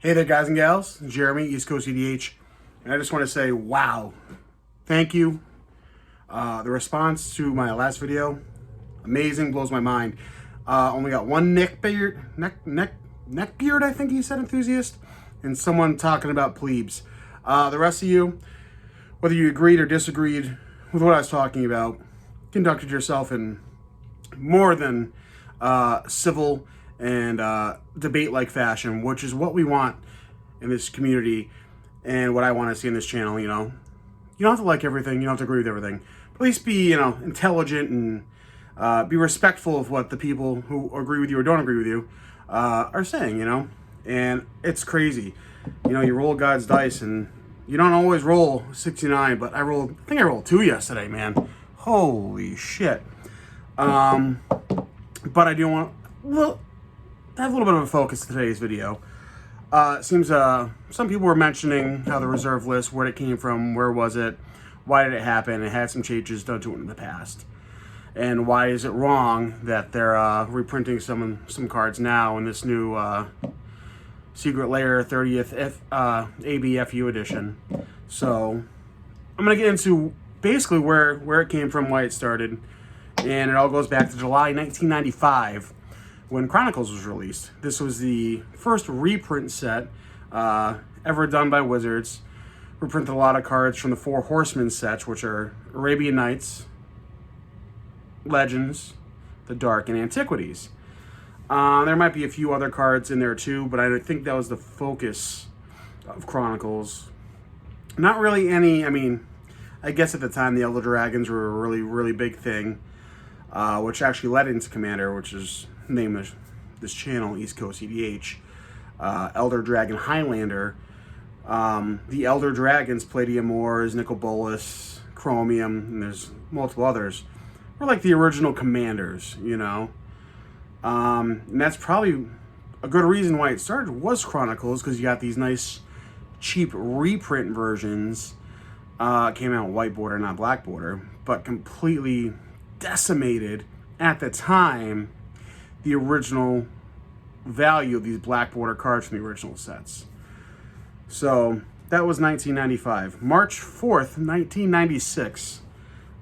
Hey there, guys and gals. Jeremy, East Coast EDH. And I just want to say, wow. Thank you. The response to my last video, amazing, blows my mind. Only got one neck beard, I think he said, enthusiast, and someone talking about plebes. The rest of you, whether you agreed or disagreed with what I was talking about, conducted yourself in more than civil and debate-like fashion, which is what we want in this community and what I want to see in this channel. You know, you don't have to like everything, you don't have to agree with everything, but at least be, you know, intelligent and be respectful of what the people who agree with you or don't agree with you are saying, you know. And it's crazy, you know, you roll God's dice and you don't always roll 69, but I think I rolled 2 yesterday, man. Holy shit. But I do want to have a little bit of a focus to today's video. It seems some people were mentioning how the reserve list, where it came from, where was it, why did it happen, it had some changes done to it in the past. And why is it wrong that they're reprinting some cards now in this new Secret Lair 30th ABFU edition. So I'm going to get into basically where it came from, why it started. And it all goes back to July 1995 when Chronicles was released. This was the first reprint set ever done by Wizards. Reprinted a lot of cards from the Four Horsemen sets, which are Arabian Nights, Legends, The Dark, and Antiquities. There might be a few other cards in there too, but I think that was the focus of Chronicles. Not really any, I mean, I guess at the time the Elder Dragons were a really, really big thing, which actually led into Commander, which is the name of this channel, East Coast EDH. Elder Dragon Highlander. The Elder Dragons, Palladiumors, Nicol Bolas, Chromium, and there's multiple others, were like the original commanders, you know. And that's probably a good reason why it started was Chronicles, because you got these nice, cheap reprint versions. Came out white border, not black border, but completely decimated at the time the original value of these black border cards from the original sets. So that was 1995. March 4th, 1996.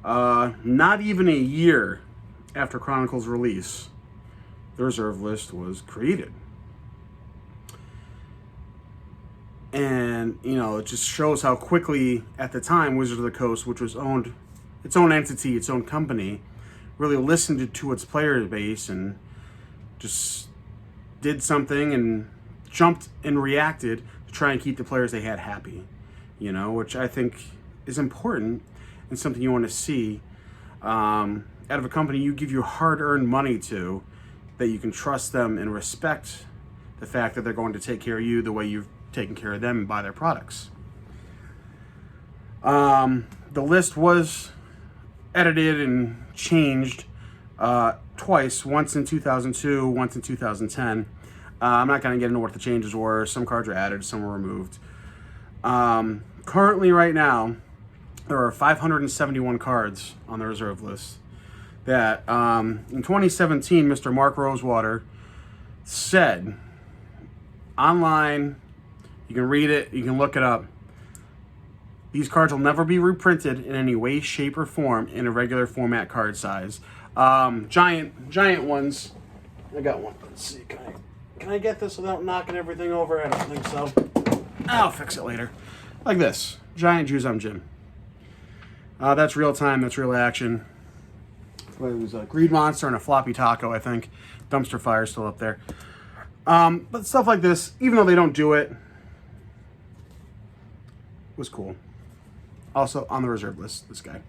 Not even a year after Chronicles release, the reserve list was created. And, you know, it just shows how quickly, at the time, Wizards of the Coast, which was owned, its own entity, its own company, really listened to its player base and just did something and jumped and reacted to try and keep the players they had happy, you know, which I think is important and something you want to see out of a company you give your hard-earned money to, that you can trust them and respect the fact that they're going to take care of you the way you've taken care of them and buy their products. The list was edited and changed twice, once in 2002, once in 2010. I'm not going to get into what the changes were. Some cards were added, some were removed. Currently, right now, there are 571 cards on the reserve list that in 2017, Mr. Mark Rosewater said online, you can read it, you can look it up, these cards will never be reprinted in any way, shape, or form in a regular format card size. Giant ones. I got one. Let's see. Can I get this without knocking everything over? I don't think so. I'll fix it later. Like this. Giant Jews on Jim. That's real time. That's real action. It was a Greed Monster and a Floppy Taco, I think. Dumpster Fire still up there. But stuff like this, even though they don't do it, was cool. Also on the reserve list, this guy.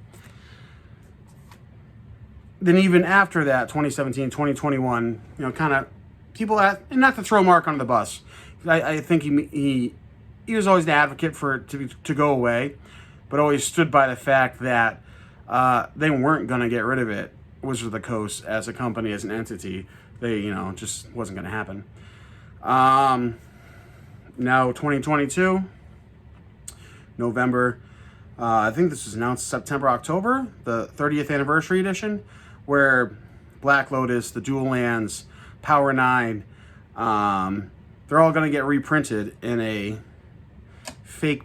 Then even after that, 2017, 2021, you know, kind of people and not to throw Mark under the bus. I think he was always the advocate for it to go away, but always stood by the fact that they weren't going to get rid of it. Wizards of the Coast as a company, as an entity, they, you know, just wasn't going to happen. Now 2022, November, I think this was announced September, October, the 30th anniversary edition, where Black Lotus, the Dual Lands, Power 9, they're all going to get reprinted in a fake,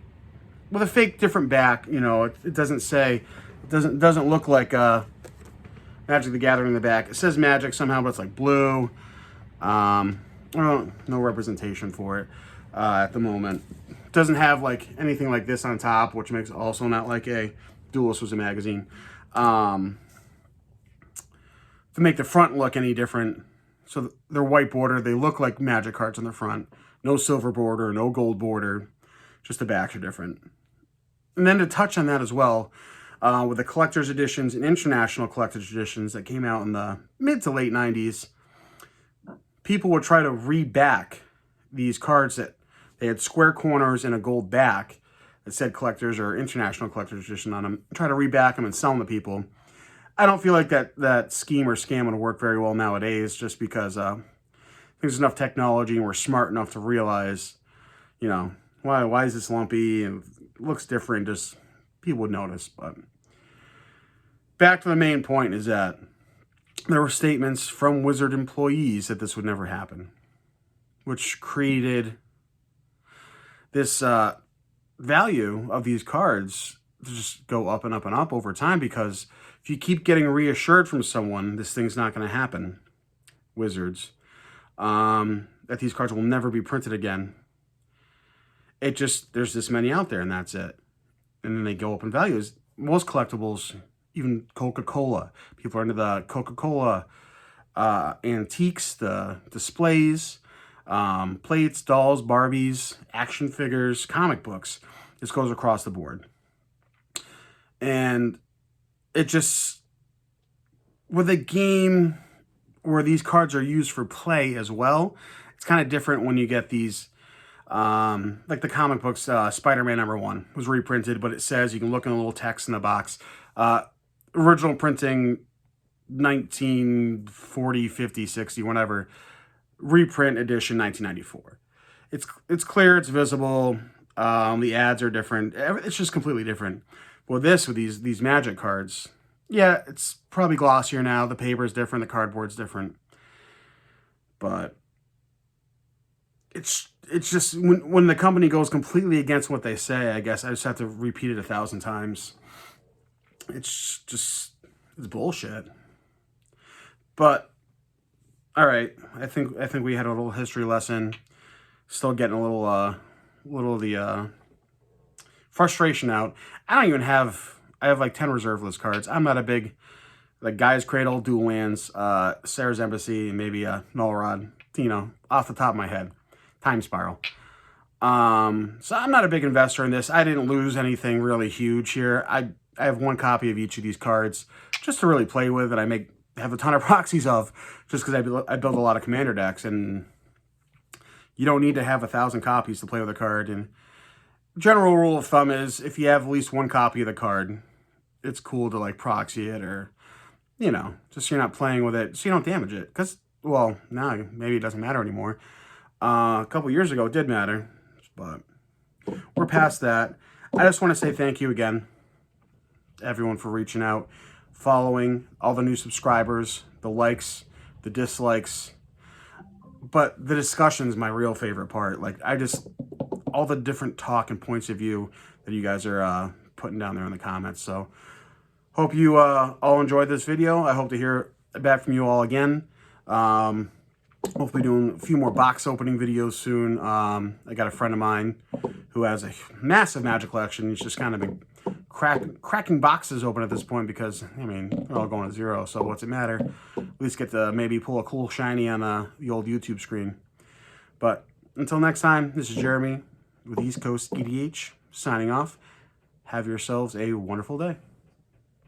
with a fake different back. You know, it doesn't say, it doesn't look like Magic the Gathering in the back. It says Magic somehow, but it's like blue. No representation for it at the moment. It doesn't have like anything like this on top, which makes it also not like a Duelist was a magazine. To make the front look any different, so they're white border. They look like Magic cards on the front. No silver border, no gold border. Just the backs are different. And then to touch on that as well, with the collector's editions and international collector's editions that came out in the mid to late 90s, people would try to reback these cards that they had square corners and a gold back that said collector's or international collector's edition on them, try to reback them and sell them to people. I don't feel like that scheme or scam would work very well nowadays, just because there's enough technology and we're smart enough to realize, you know, why is this lumpy and it looks different, just people would notice. But back to the main point is that there were statements from Wizard employees that this would never happen, which created this value of these cards to just go up and up and up over time, because if you keep getting reassured from someone this thing's not going to happen, Wizards, that these cards will never be printed again, it just, there's this many out there and that's it. And then they go up in values. Most collectibles, even Coca-Cola, people are into the Coca-Cola antiques, the displays, plates, dolls, Barbies, action figures, comic books. This goes across the board. And it just, with a game where these cards are used for play as well, it's kind of different when you get these, like the comic books, Spider-Man #1 was reprinted, but it says, you can look in a little text in the box, original printing 1940, 50, 60, whatever, reprint edition 1994. It's clear, it's visible, the ads are different, it's just completely different. Well, with these Magic cards, yeah, it's probably glossier now, the paper's different, the cardboard's different, but it's just, when the company goes completely against what they say, I guess I just have to repeat it 1,000 times. It's just, it's bullshit. But all right, I think we had a little history lesson. Still getting a little of the frustration out. I have like 10 reserve list cards. I'm not a big, like, Guy's Cradle, Dual Lands, Sarah's Embassy, and maybe Null Rod, you know, off the top of my head. Time Spiral. So I'm not a big investor in this. I didn't lose anything really huge here. I have one copy of each of these cards just to really play with, and I have a ton of proxies of, just because I build a lot of commander decks, and you don't need to have 1,000 copies to play with a card. And general rule of thumb is, if you have at least one copy of the card, it's cool to like proxy it, or, you know, just so you're not playing with it, so you don't damage it. Because, well, now maybe it doesn't matter anymore. A couple years ago it did matter, but we're past that. I just want to say thank you again, everyone, for reaching out, following, all the new subscribers, the likes, the dislikes. But the discussion's my real favorite part. Like, all the different talk and points of view that you guys are putting down there in the comments. So hope you all enjoyed this video. I hope to hear back from you all again. Hopefully doing a few more box opening videos soon. I got a friend of mine who has a massive Magic collection. He's just kind of been cracking boxes open at this point, because, I mean, they're all going to zero, so what's it matter? At least get to maybe pull a cool shiny on the old YouTube screen. But until next time, this is Jeremy with East Coast EDH signing off. Have yourselves a wonderful day.